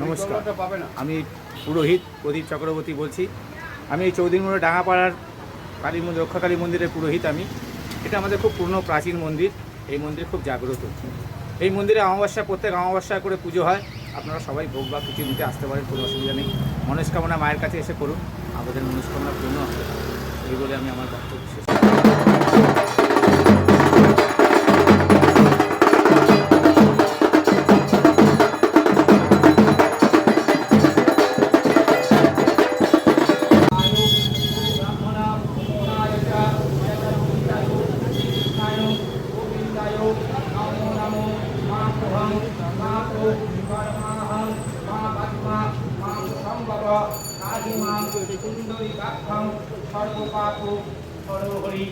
নমস্কার, আমি পুরোহিত প্রদীপ চক্রবর্তী বলছি। আমি এই চৌধুরীমোড় ডাঙাপাড়ার কালী মন্দির, রক্ষাকালী মন্দিরের পুরোহিত আমি। এটা আমাদের খুব পুরনো প্রাচীন মন্দির। এই মন্দির খুব জাগ্রত। এই মন্দিরে অমাবস্যা, প্রত্যেক অমাবস্যা করে পুজো হয়। আপনারা সবাই ভোগ বা কিছু নিতে আসতে পারেন, কোনো অসুবিধা নেই। মনস্কামনা মায়ের কাছে এসে করুন, আমাদের মনস্কামনা পূর্ণ হবে। এই বলে আমি আমার বক্তব্য শেষ করছি। সর্বপাপ হরি।